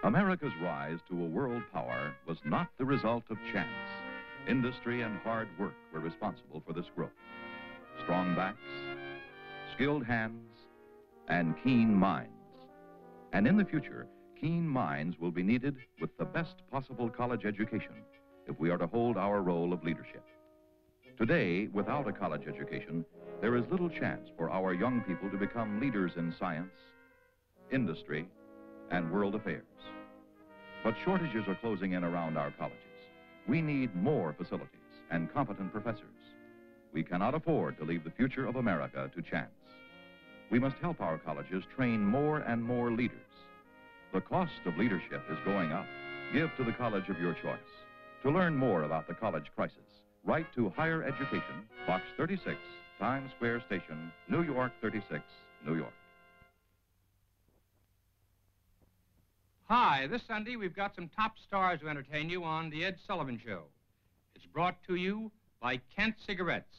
America's rise to a world power was not the result of chance. Industry and hard work were responsible for this growth. Strong backs, skilled hands, and keen minds. And in the future, keen minds will be needed with the best possible college education if we are to hold our role of leadership. Today, without a college education, there is little chance for our young people to become leaders in science, industry, and world affairs. But shortages are closing in around our colleges. We need more facilities and competent professors. We cannot afford to leave the future of America to chance. We must help our colleges train more and more leaders. The cost of leadership is going up. Give to the college of your choice. To learn more about the college crisis, write to Higher Education, Box 36, Times Square Station, New York 36, New York. Hi, this Sunday we've got some top stars to entertain you on The Ed Sullivan Show. It's brought to you by Kent Cigarettes.